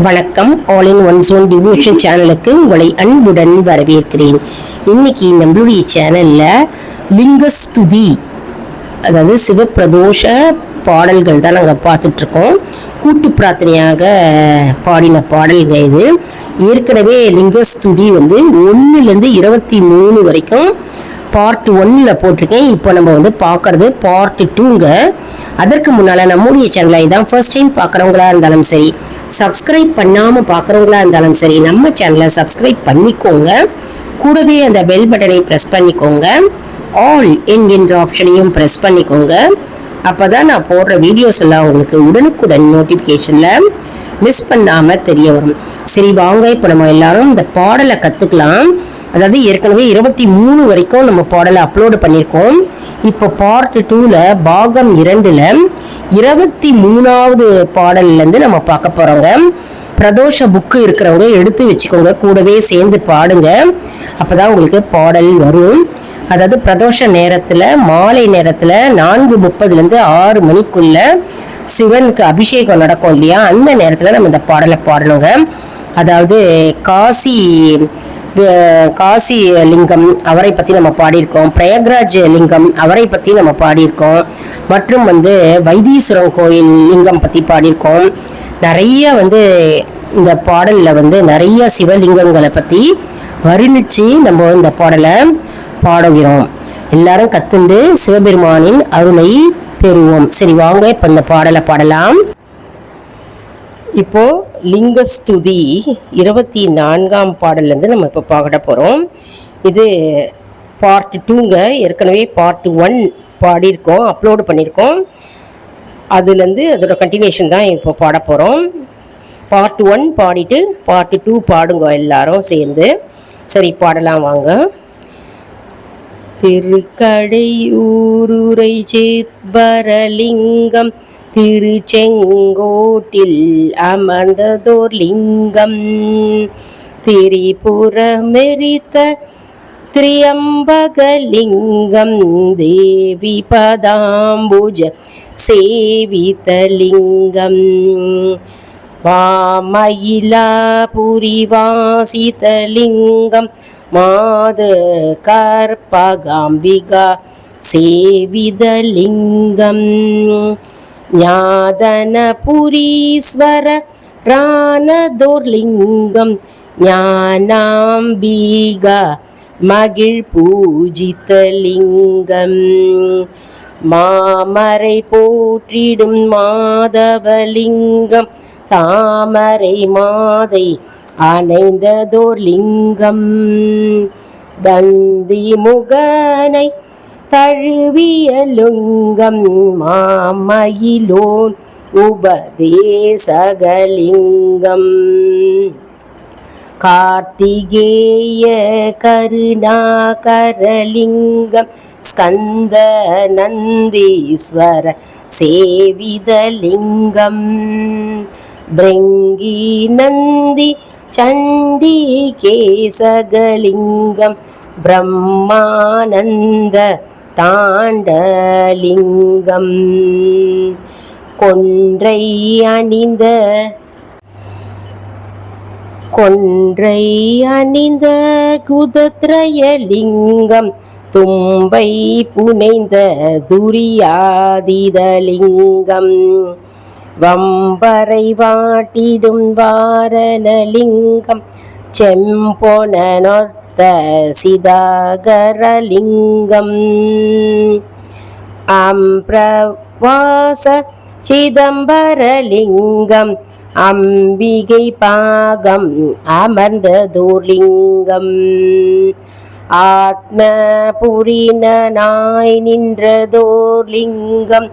வணக்கம். All in one zone devotion சேனலுக்கு உங்களை அன்புடன் வரவேற்கிறேன். இன்னைக்கு நம்மளுடைய சேனல்ல லிங்கஸ்துதி, அதாவது சிவப்பிரதோஷ பாடல்கள் தான் நாங்கள் பார்த்துட்ருக்கோம். கூட்டு பிரார்த்தனையாக பாடின பாடல்கள் இது. ஏற்கனவே லிங்கஸ்துதி 1லேருந்து 23 வரைக்கும் பார்ட் 1ல் போட்டிருக்கேன். இப்போ நம்ம பார்க்குறது பார்ட் 2ங்க. அதற்கு முன்னால் நம்முடைய சேனலை இதான் ஃபர்ஸ்ட் டைம் பார்க்குறவங்களா இருந்தாலும் சரி, சப்ஸ்கிரைப் பண்ணாமல் பார்க்குறவங்களா இருந்தாலும் சரி, நம்ம சேனலை சப்ஸ்கிரைப் பண்ணிக்கோங்க. கூடவே அந்த பெல் பட்டனை ப்ரெஸ் பண்ணிக்கோங்க. ஆல் என்கின்ற ஆப்ஷனையும் ப்ரெஸ் பண்ணிக்கோங்க. அப்போ தான் நான் போடுற வீடியோஸ் எல்லாம் உங்களுக்கு உடனுக்குடன் நோட்டிஃபிகேஷனில் மிஸ் பண்ணாமல் தெரிய வரும். சரி வாங்க, இப்போ நம்ம எல்லாரும் இந்த பாடலை கற்றுக்கலாம். அதாவது ஏற்கனவே 23 வரைக்கும் நம்ம பாடலை அப்லோடு பண்ணியிருக்கோம். இப்போ பார்ட் 2ல் பாகம் 2ல் 23வது பாடல்லேருந்து நம்ம பார்க்க போகிறோங்க. பிரதோஷ புக்கு இருக்கிறவங்க எடுத்து வச்சுக்கோங்க, கூடவே சேர்ந்து பாடுங்க. அப்போ தான் உங்களுக்கு பாடல் வரும். அதாவது பிரதோஷ நேரத்தில், மாலை நேரத்தில் 4:30லேருந்து 6 மணிக்குள்ள சிவனுக்கு அபிஷேகம் நடக்கும் இல்லையா, அந்த நேரத்தில் நம்ம இந்த பாடலை பாடணுங்க. அதாவது காசி லிங்கம் அவரை பற்றி நம்ம பாடியிருக்கோம். பிரயாக்ராஜ் லிங்கம் அவரை பற்றி நம்ம பாடியிருக்கோம். மற்றும் வைத்தீஸ்வரன் கோயில் லிங்கம் பற்றி பாடியிருக்கோம். நிறைய இந்த பாடலில் நிறைய சிவலிங்கங்களை பற்றி வர்ணித்து நம்ம இந்த பாடலை பாடுகிறோம். எல்லாரும் கத்துண்டு சிவபெருமானின் அருளை பெறுவோம். சரி வாங்க, இப்போ இந்த பாடலை பாடலாம். இப்போ லிங்கஸ்துதி 24ஆம் பாடல்லேருந்து நம்ம இப்போ பார்க்க போகிறோம். இது பார்ட் 2ங்க. ஏற்கனவே பார்ட் 1 பாடியிருக்கோம், அப்லோடு பண்ணியிருக்கோம். அதுலேருந்து அதோட கண்டினியூஷன் தான் இப்போ பாட போகிறோம். பார்ட் 1 பாடிட்டு பார்ட் 2 பாடுங்க எல்லாரும் சேர்ந்து. சரி பாடலாம் வாங்க. திருக்கடையூருரை சேத்பரலிங்கம் திருச்செங்கோட்டில் அமர்ந்ததோர் லிங்கம், திரிபுரமெரித்த திரியம்பகலிங்கம், தேவி பதாம்புஜ சேவிதலிங்கம், வாமயிலாபுரிவாசிதலிங்கம், மாத கற்பகாம்பிகா சேவிதலிங்கம், ஞாதனபுரீஸ்வர ரானதோர்லிங்கம், ஞானாம்பிகா மகிழ் பூஜிதலிங்கம், மாமரை போற்றிடும் மாதவலிங்கம், தாமரை மாதை அணைந்ததோர்லிங்கம், தந்தி முகனை தழுவியலுங்கம், மாமயிலோன் உபதேசகலிங்கம், கார்த்திகேய கருணாகரலிங்கம், ஸ்கந்த நந்தீஸ்வர சேவிதலிங்கம், பிருங்கி நந்தி சண்டிகேசகலிங்கம், பிரம்மானந்த தாண்டலிங்கம், கொன்றை அணிந்த குதத்ரயலிங்கம், தும்பை புனைந்த துரியாதிதலிங்கம், வம்பரை வாட்டிடும் வாரணலிங்கம், செம்பொனொத்த சிதாகரலிங்கம், அம்பிரவாச சிதம்பரலிங்கம், அம்பிகை பாகம் அமர்ந்ததோர்லிங்கம், ஆத்ம புரிணனாய் நின்றதோர்லிங்கம்,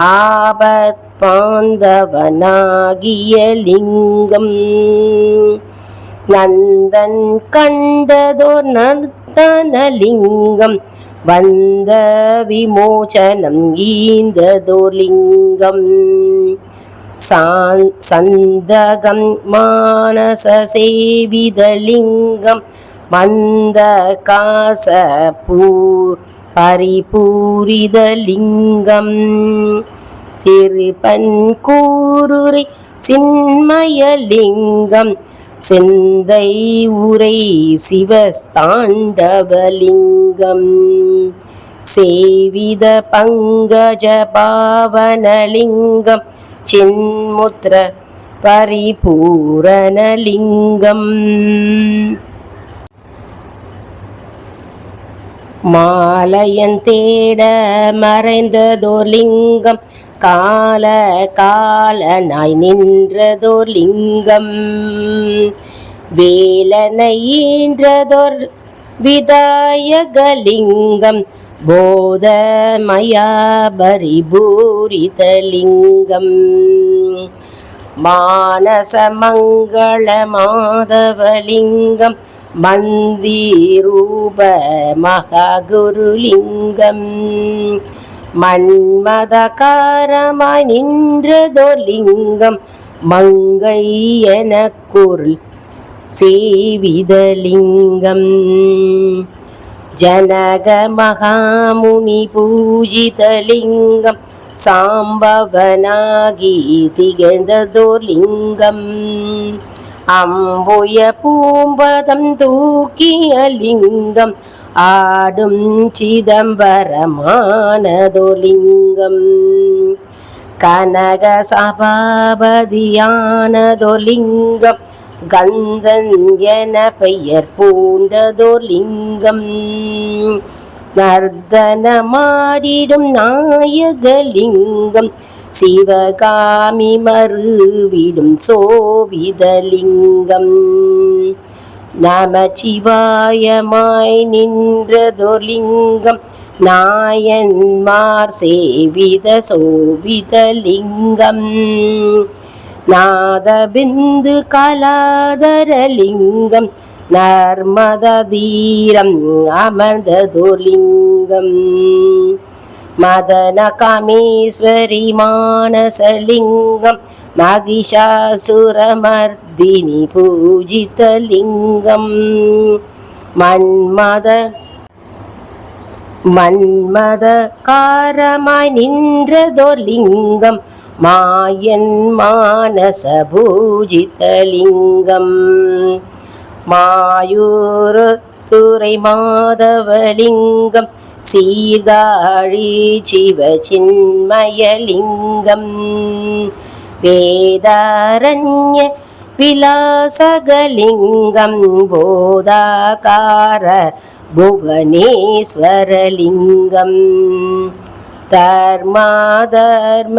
ஆபத் பாந்தவனாகிய லிங்கம், நந்தன் கண்டதோர் நர்த்தனலிங்கம், வந்த விமோசனம் ஈந்ததோர்லிங்கம், சந்தகம் மானச சேவிதலிங்கம், மந்த காச பரிபூரிதலிங்கம், திருப்பன்கூருரை சின்மயலிங்கம் செந்தை உரை சிவஸ்தாண்டவலிங்கம் சேவித பங்கஜ பாவனலிங்கம் சின்முத்ர பரிபூரணலிங்கம் மாலயன் தேட மறைந்ததோர் லிங்கம் கால காலனாய் நின்றதோர் லிங்கம் வேலனை ஈன்றதோர் விதாயகலிங்கம் போதமயா பரிபூரிதலிங்கம் மானசமங்கள மாதவலிங்கம் மந்திரூப மகாகுருலிங்கம் மன்மதகாரமாய் நின்றதோர் லிங்கம் மங்கை எனக்குருள் சேவிதலிங்கம் ஜனக மகாமுனி பூஜிதலிங்கம் சாம்பவனாகி திகழ்ந்ததோர் லிங்கம் அம்புய பூம்பதம் தூக்கிய லிங்கம் ஆடும் சிதம்பரமானதோர் லிங்கம் கனக சபாபதியானதோர் லிங்கம் கந்தன் என பெயர் பூண்டதோர் லிங்கம் நர்தனமாடிடும் நாயகலிங்கம் சிவகாமி மறுவிடும் சோபிதலிங்கம் நமச்சிவாயமாய் நின்றதோர் லிங்கம் நாயன்மார் சேவித சோபிதலிங்கம் நாதபிந்து கலாதரலிங்கம் நர்மததீரம் அமர்ந்ததோர் லிங்கம் மதன காமேஸ்வரி மானசலிங்கம் மகிஷாசுரமர்தினி பூஜிதலிங்கம் மன்மத காரமாய் நின்றதோர் லிங்கம் மாயன் மானச பூஜிதலிங்கம் மாயூர் துறை மாதவலிங்கம் சீர்காழி சிவசின்மயலிங்கம் வேதாரண்ய விலாசகலிங்கம் போதாகார புவனேஸ்வரலிங்கம் தர்மாதர்ம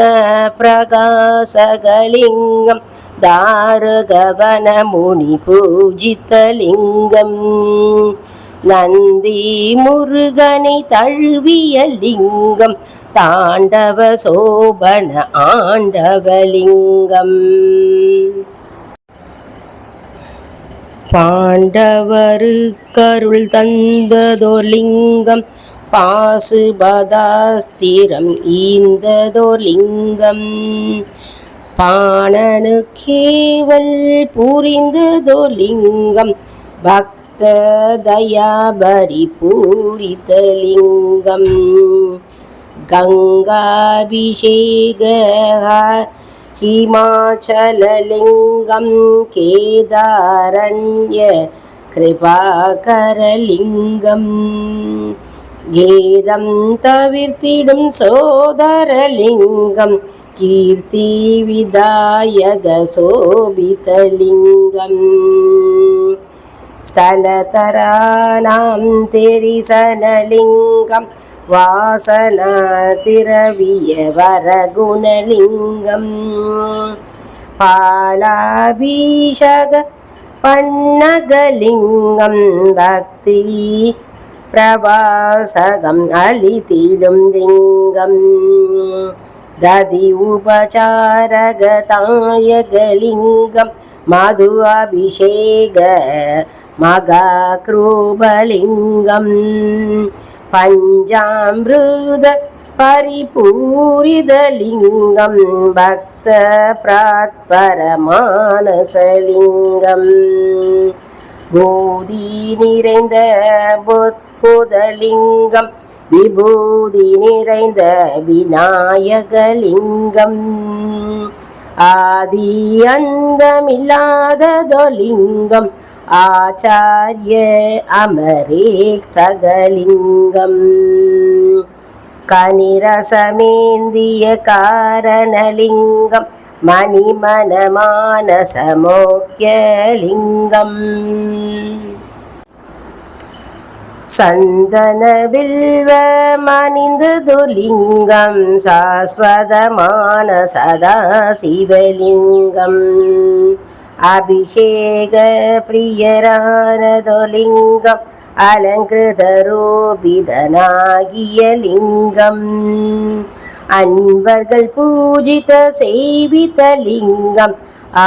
பிரகாசகலிங்கம் தாருகவன முனி பூஜிதலிங்கம் நந்தி முருகனை தழுவிய லிங்கம் தாண்டவ சோபன ஆண்டவலிங்கம் பாண்டவருக்கருள் தந்ததோர் லிங்கம் பாசுபதாஸ்திரம் ஈந்ததோர் லிங்கம் பாணனு கேவல் புரிந்ததோர் லிங்கம் பக்த தயாபரி பூரிதலிங்கம் கங்காபிஷேக ஹிமாச்சலலிங்கம் கேதாரண்ய கிருபாகரலிங்கம் கேதம் தவிர்த்திடும் சோதரலிங்கம் கீர்த்தி விதாயக சோபிதலிங்கம் ஸ்தலதராணாம் தெரிசனலிங்கம் வாசனா திரவிய வரகுணலிங்கம் பாலாபிஷக பன்னகலிங்கம் பக்தி பிரபாசகம் அளித்திடும் லிங்கம் ததி உபசாரகதாயகலிங்கம் மது அபிஷேக மகாக்ரூபலிங்கம் பஞ்சாமிருத பரிபூரிதலிங்கம் பக்த பிராத்பரமானசலிங்கம் போதி நிறைந்த புதலிங்கம் விபூதி நிறைந்த விநாயகலிங்கம் ஆதி அந்தமில்லாததொலிங்கம் ஆச்சாரிய அமரே சகலிங்கம் கனிரசமேந்திய காரணலிங்கம் மணிமனமானசமோக்யலிங்கம் சந்தன வில்வ மணிந்ததுலிங்கம் சாஸ்வதமான சதா சிவலிங்கம் அபிஷேக பிரியரானதுலிங்கம் அலங்கிருத ரூபிதனாகிய லிங்கம் அன்பர்கள் பூஜித சேவித லிங்கம்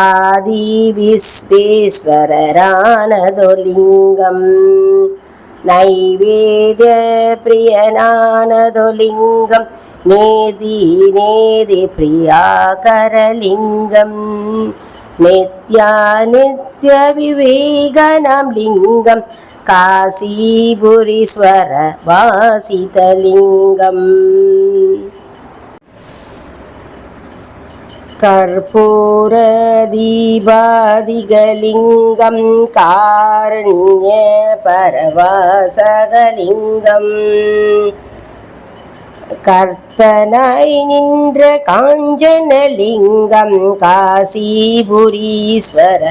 ஆதி விஸ்வேஸ்வரரானதுலிங்கம் நைவேத்ய பிரியனானதுலிங்கம் நேதி நேதி பிரியாகரலிங்கம் நித்யாநித்ய விவேகனம் லிங்கம் காசிபுரீஸ்வர வாசிதலிங்கம் கற்பூர தீபாதிகலிங்கம் காரண்ய பரவாசகலிங்கம் கர்த்தனாய் நின்ற காஞ்சனலிங்கம் காசிபுரீஸ்வர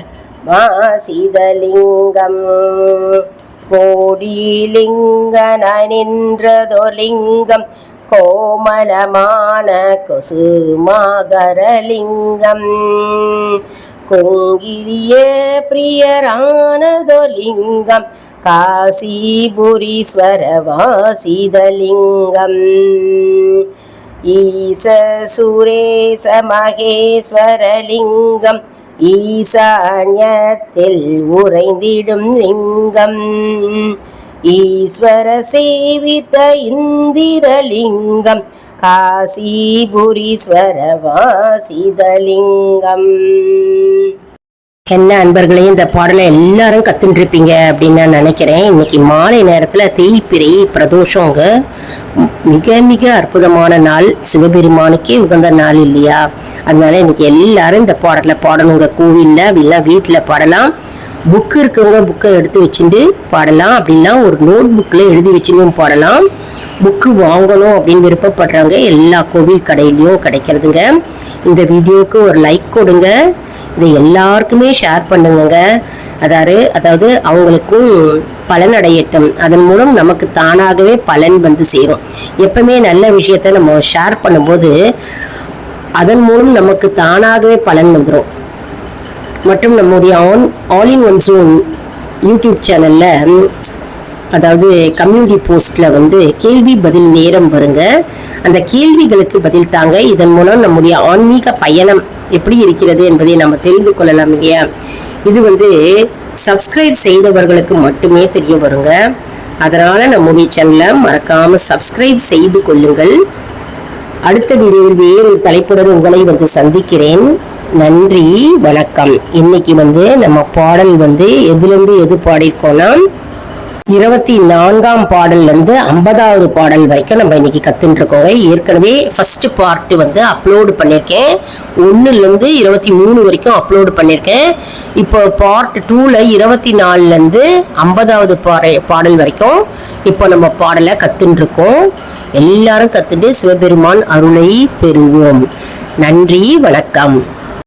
மாசிதலிங்கம் கோடிலிங்கனாய் நின்றதொலிங்கம் கோமலமான குசுமாகரலிங்கம் குங்கிரிய பிரியரானதொலிங்கம் காசிபுரீஸ்வர வாசிதலிங்கம் ஈச சுரேச மகேஸ்வரலிங்கம் ஈசான்யத்தில் உறைந்திடும் லிங்கம் ஈஸ்வர சேவித இந்திரலிங்கம் காசிபுரீஸ்வர வாசிதலிங்கம். என்ன அன்பர்களே, இந்த பாடலை எல்லாரும் கத்துட்டு இருப்பீங்க அப்படின்னு நான் நினைக்கிறேன். இன்னைக்கு மாலை நேரத்துல தேய்பிறை பிரதோஷங்க, மிக மிக அற்புதமான நாள், சிவபெருமானுக்கே உகந்த நாள் இல்லையா? அதனால இன்னைக்கு எல்லாரும் இந்த பாடலை பாடணுங்க. கோவில்ல அப்படின்னா வீட்டுல பாடலாம், புக்கு இருக்கவங்க புக்கை எடுத்து வச்சுட்டு பாடலாம், அப்படின்னா ஒரு நோட் புக்கில் எழுதி வச்சுன்னு பாடலாம். புக்கு வாங்கணும் அப்படின்னு விருப்பப்படுறவங்க எல்லா கோவில் கடையிலையும் கிடைக்கிறதுங்க. இந்த வீடியோவுக்கு ஒரு லைக் கொடுங்க, இதை எல்லாருக்குமே ஷேர் பண்ணுங்க. அதாவது அவங்களுக்கும் பலன் அடையட்டும், அதன் மூலம் நமக்கு தானாகவே பலன் வந்து சேரும். எப்பவுமே நல்ல விஷயத்த நம்ம ஷேர் பண்ணும்போது அதன் மூலம் நமக்கு தானாகவே பலன் வந்துடும். மற்றும் நம்முடைய all in one zone YouTube சேனலில், அதாவது கம்யூனிட்டி போஸ்ட்டில் வந்து கேள்வி பதில் நேரம் வருங்க. அந்த கேள்விகளுக்கு பதில் தாங்க. இதன் மூலம் நம்முடைய ஆன்மீக பயணம் எப்படி இருக்கிறது என்பதை நம்ம தெரிந்து கொள்ளலாம் இல்லையா? இது வந்து சப்ஸ்கிரைப் செய்தவர்களுக்கு மட்டுமே தெரிய வருங்க. அதனால் நம்முடைய சேனலை மறக்காமல் சப்ஸ்கிரைப் செய்து கொள்ளுங்கள். அடுத்த வீடியோவில் வேறு தலைப்புடன் உங்களை வந்து சந்திக்கிறேன். நன்றி, வணக்கம். இன்னைக்கு வந்து நம்ம பாடல் வந்து எதுலேருந்து எது பாடியிருக்கோம்னா 24ஆம் பாடல்லேருந்து 50வது பாடல் வரைக்கும் நம்ம இன்னைக்கு கற்றுட்டு இருக்கோங்க. ஏற்கனவே ஃபர்ஸ்ட் பார்ட் வந்து அப்லோடு பண்ணியிருக்கேன், 1லேருந்து 23 வரைக்கும் அப்லோடு பண்ணியிருக்கேன். இப்போ பார்ட் 2ல் 24லேருந்து 50வது பாடல் வரைக்கும் இப்போ நம்ம பாடலை கற்றுட்டு இருக்கோம். எல்லாரும் கற்றுட்டு சிவபெருமான் அருளை பெறுவோம். நன்றி, வணக்கம்.